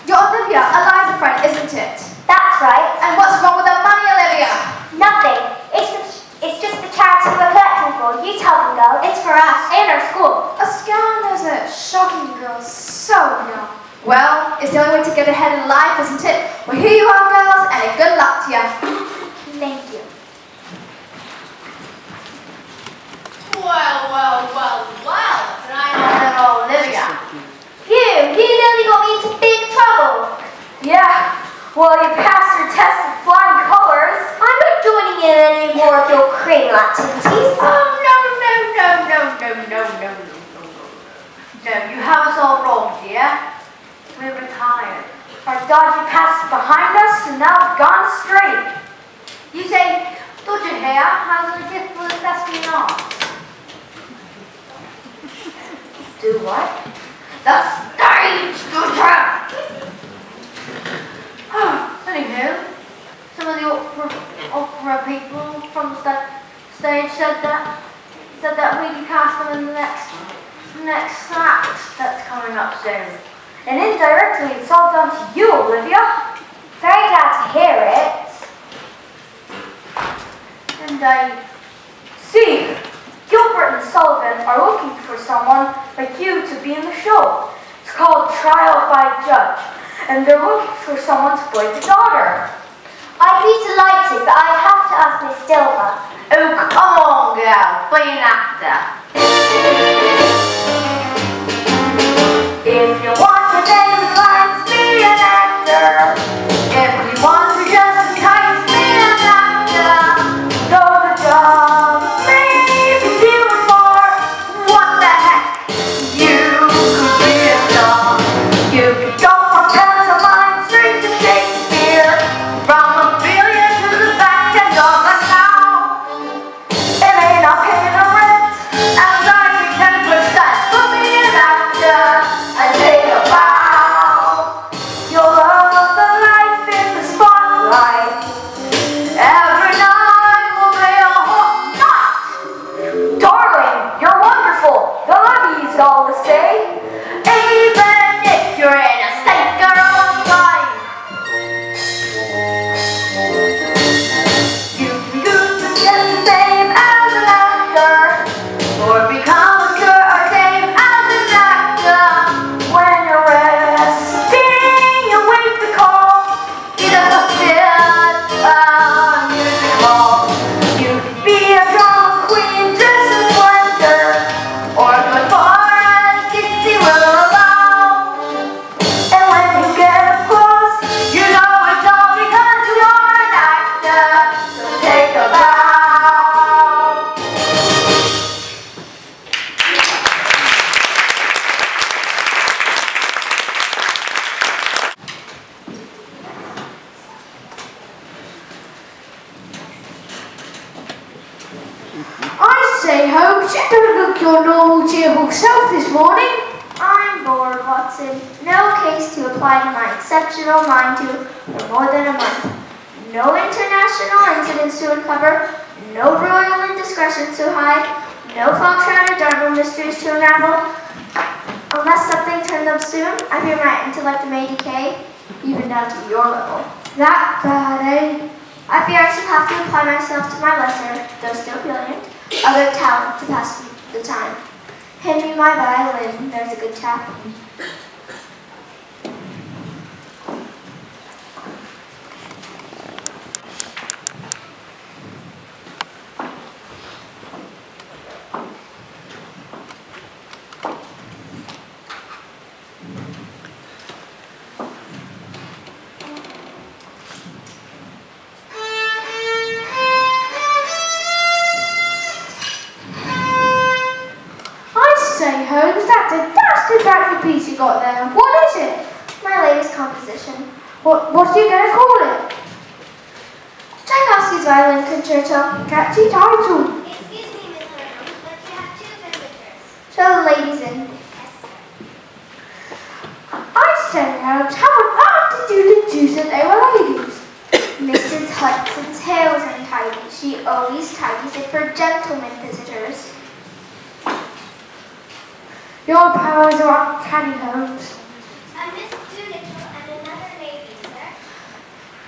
You're Olivia, Eliza's friend, isn't it? That's right. And what's wrong with the money, Olivia? Nothing. It's just the charity we're collecting for. You tell them, girl. It's for us and our school. A scam, is it? Shocking, girls. So young. Well, it's the only way to get ahead in life, isn't it? Well, here you are, girls, and good luck to you. Thank you. Well. And I know that Olivia. You nearly got me into big trouble. Yeah, well, you passed your test with flying colors. I'm not joining in any more of your criminal activities. Oh, no. No, you have us all wrong, dear. We're retired. Our dodgy past is behind us, and now it's gone straight. You say, Dodger here has a gift for espionage. Do what? The stage, Dodger! Anywho, some of the opera people from the stage said that we can cast them in the next act that's coming up soon. And indirectly, it's all down to you, Olivia. Very glad to hear it. And I See, Gilbert and Sullivan are looking for someone like you to be in the show. It's called Trial by Judge, and they're looking for someone to play the daughter. I'd be delighted, but I'd have to ask Miss Dilber. Oh, come on, girl, be an actor. If you want to dance, let's be an actor. If you want to just entice me an actor, though the job may be few and far, what the heck? You could be a star. You could go from pantomime straight to Shakespeare, from Ophelia to the back end of the town. It ain't not paying the rent, and I can 10% for being an actor. And take a bow. You'll love the life in the spotlight. Every night will be a hot night. Darling, you're wonderful. The ladies all the same. Even if you're in a state your own mind. You can go to get the same as an actor, or become a sir or dame as an actor. When you're resting, you wait the call. You don't fit a music hall. You can be a drama queen, dressed in splendor, or go as far as Dixie will allow. And when you get up close, you know it's all because you're an actor. So take a bow. I say, Holmes, you don't look your normal cheerful self this morning. I'm bored, Watson. No case to apply to my exceptional mind to for more than a month. No international incidents to uncover. No royal indiscretions to hide. No fox-shrouded Dartmoor mysteries to unravel. Unless something turns up soon, I fear my intellect may decay, even down to your level. That bad, eh? I fear I shall have to apply myself to my lesser, though still brilliant, other talent to pass the time. Hand me my violin, there's a good chap. Say, Holmes, that's a dastard bad piece you got there. What is it? My latest composition. What are you going to call it? Tchaikovsky's Violin Concerto. Catchy title. Excuse me, Miss Reynolds, but you have 2 visitors. Show the ladies in. Yes. I say, Holmes, how on earth did you deduce that they were ladies? Mrs. Hudson's whose hair was untidy. She always tidies it for gentlemen visitors. Your powers are uncanny, Holmes. Miss Doolittle and another lady, sir.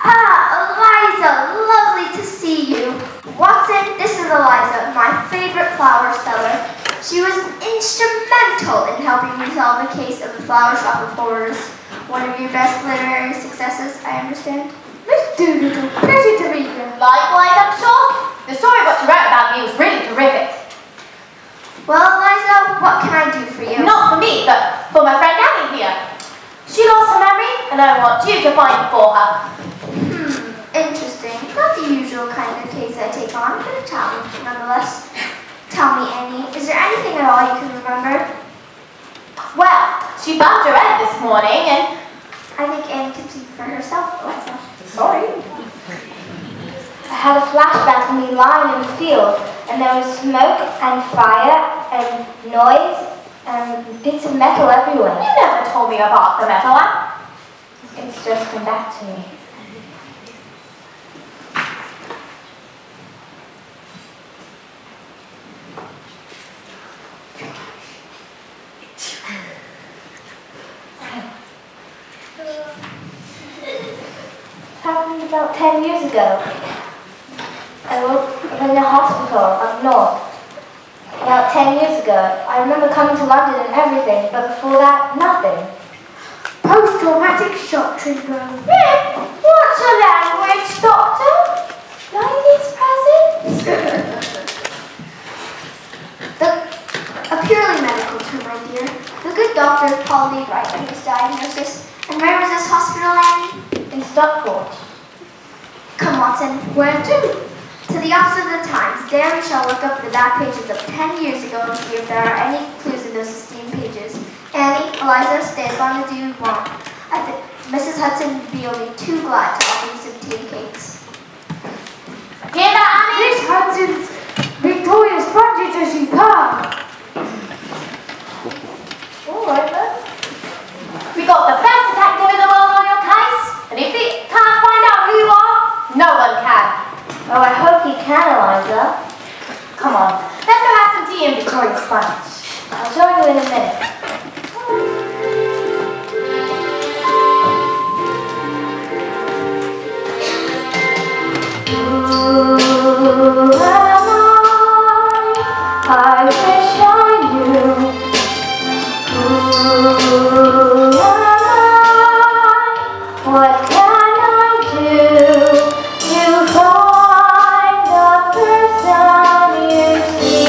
Ah, Eliza, lovely to see you. Watson, this is Eliza, my favorite flower seller. She was instrumental in helping me solve the case of the flower shop of horrors. One of your best literary successes, I understand. Miss Doolittle, pleasure to meet you. Likewise, I'm sure. The story what you wrote about me was really terrific. Well, Eliza, what can I do for you? Not for me, but for my friend Annie here. She lost her memory, and I want you to find it for her. Interesting. Not the usual kind of case I take on, but a challenge nonetheless. Tell me, Annie, is there anything at all you can remember? Well, she bumped her head this morning, and I think Annie can speak for herself, Eliza. sorry. I had a flashback of me lying in the field, and there was smoke and fire and noise and bits of metal everywhere. You never told me about the metal one. It's just come back to me. Happened about 10 years ago. I was in a hospital up north. About 10 years ago. I remember coming to London and everything, but before that, nothing. Post-traumatic shock syndrome. What's your language, Doctor? Ladies present? A purely medical term, my dear. The good doctor Paul Lee right in his diagnosis. And where was this hospital, Annie? In Stockport. Come, Watson. Where to? To the office of the Times. There we shall look up the back pages of 10 years ago and see if there are any clues in those esteemed pages. Annie, Eliza, stay as long as you want. I think Mrs. Hudson would be only too glad to offer you some tea cakes. Hear that, Annie? Miss Hudson's Victoria's sponges are superb. All right, then. We got the best detective in the world on your case, and if he can't find out who you are, no one can. Oh, I hope you can, Eliza. Come on, let's go have some tea in Victoria's sponge. I'll join you in a minute. Who am I wish I knew. Who am I? What can I do to find the person you see?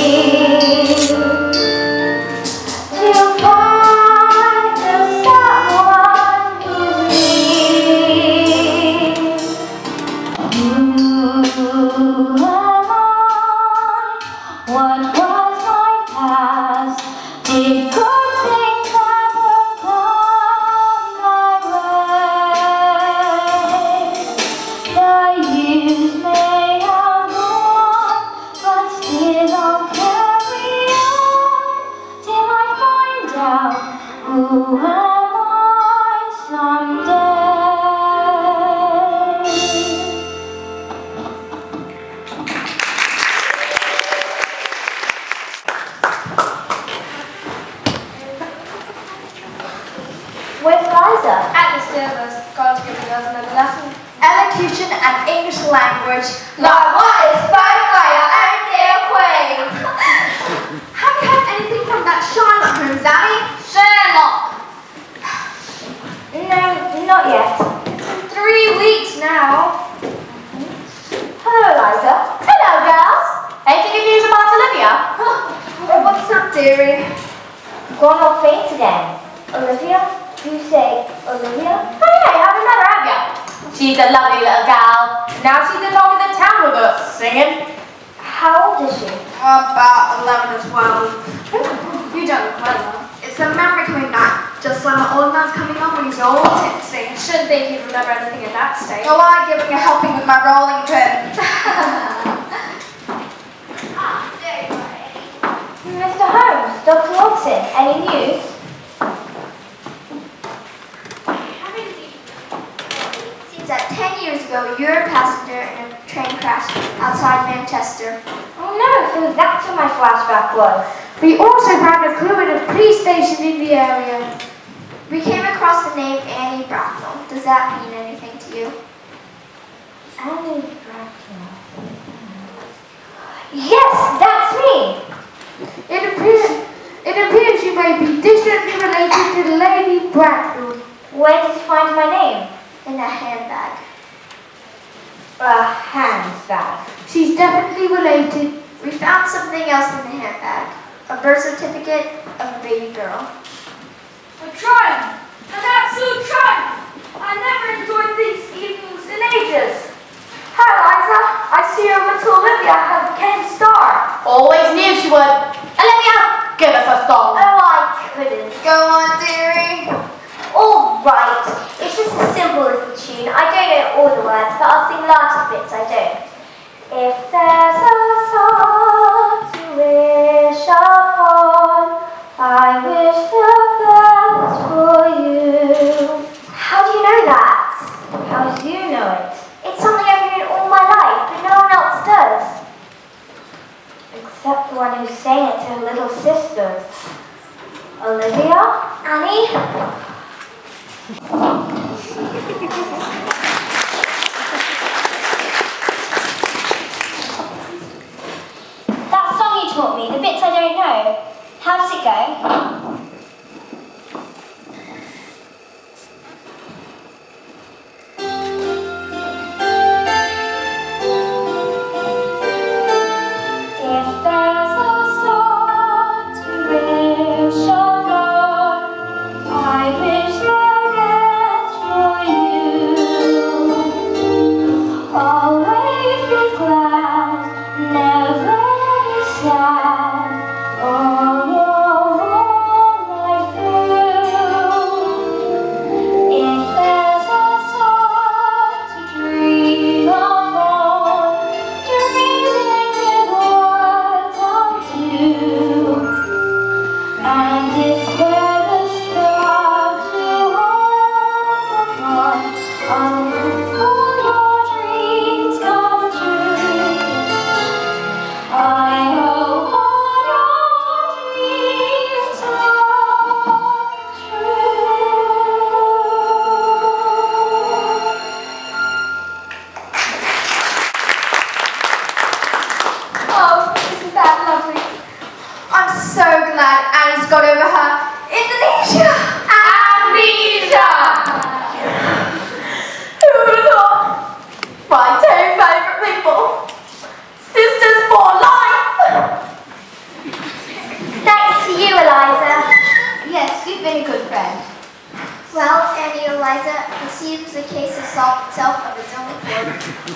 To find the someone who's me. Who am I? What was my past? Did good things ever come my way? The years may have gone, but still I'll carry on till I find out who am I someday. Where's Liza? At the service, God's giving us another lesson. Elocution and English language. Like what is spoken by your own dear queen. Have you heard anything from that Charlotte Holmes, Annie? Sherlock. No, not yet. It's been 3 weeks now. Hello, Liza. Hello, girls. Any good news about Olivia? Oh, what's up, dearie? Gone all faint again. Olivia? You say Olivia? Hey, haven't met her, have you? She's a lovely little gal. Now she's the talk of the town with us, singing. How old is she? About 11 or 12. You don't look well enough. It's the memory coming back, just like my old man's coming on when he's all tipsy. I shouldn't think he'd remember anything at that stage. Oh, I'm giving a helping with my rolling pin. There you are, Eddie. Mr. Holmes, Dr. Watson, any news? Seems that 10 years ago, you were a passenger in a train outside Manchester. Oh no, so that's what my flashback was. We also found a clue in a police station in the area. We came across the name Annie Bracknell. Does that mean anything to you? Annie Bracknell. Yes, that's me. It appears you may be distantly related to Lady Bracknell. Where did you find my name? In a handbag. A handbag. She's definitely related. We found something else in the handbag. A birth certificate of a baby girl. A triumph! An absolute triumph! I never enjoyed these evenings in ages. Hi, Liza. I see your little Olivia has became a star. Always knew she would. Olivia, give us a song. Oh, I couldn't. Go on, dearie. All right. It's just a simple little tune. I don't know all the words, but I'll sing larger bits I don't. If there's a star to wish upon, I wish the best for you. How do you know that? How do you know it? It's something I've known all my life, but no one else does. Except the one who sang it to her little sisters. Olivia? Annie? That song you taught me, the bits I don't know. How does it go?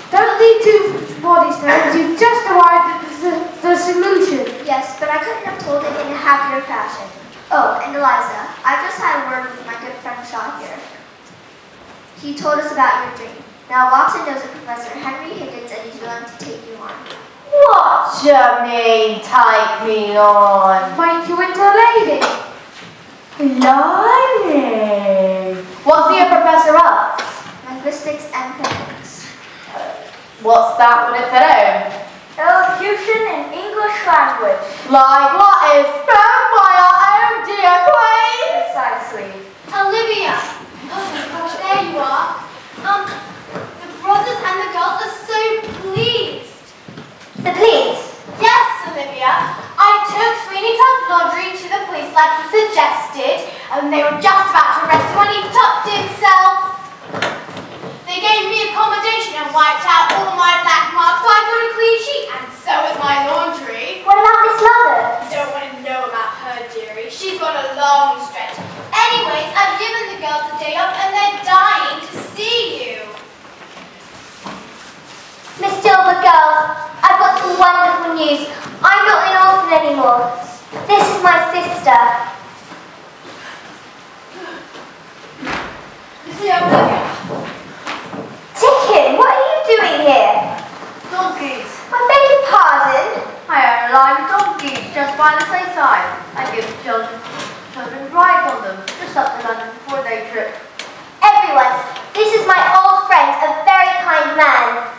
Don't leave two bodies there. You've just arrived at the solution. Yes, but I couldn't have told it in a happier fashion. Oh, and Eliza, I just had a word with my good friend Shaw here. He told us about your dream. Now Watson knows a Professor Henry Higgins and he's willing to take you on. What do you mean, take me on? Make you into a lady. Blimey. What's he a professor of? Linguistics and phonetics. What's that with its own? Elocution in English language. Like what is spoken by our own dear Queen? Precisely. Olivia! Oh my gosh, there you are. The brothers and the girls are so pleased. The police? Yes, Olivia. I took Sweeney Todd's laundry to the police like he suggested, and they were just about to arrest him when he tucked himself. They gave me accommodation and wiped out all my black marks, so I got a clean sheet, and so is my laundry. What about Miss Lovett? Don't want to know about her, dearie. She's got a long stretch. Anyways, I've given the girls a day off, and they're dying to see you. Miss Dilbert, girls, I've got some wonderful news. I'm not an orphan anymore. This is my sister. See Olivia. Chicken, what are you doing here? Donkeys. I beg your pardon? I own a line of donkeys just by the seaside. I give children ride on them just up to London before they trip. Everyone, this is my old friend, a very kind man.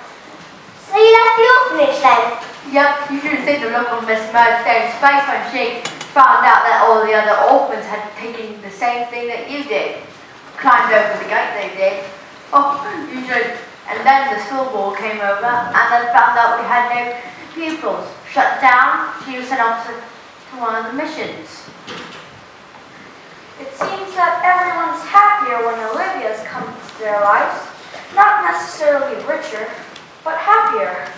So you left the orphanage? Yep, you should have seen the look on Miss Murdstone's face when she found out that all the other orphans had taken the same thing that you did. Climbed over the gate, they did. Oh, you should. And then the school board came over and then found out we had no pupils. Shut down, she was sent off to one of the missions. It seems that everyone's happier when Olivia's come into their lives. Not necessarily richer, but happier.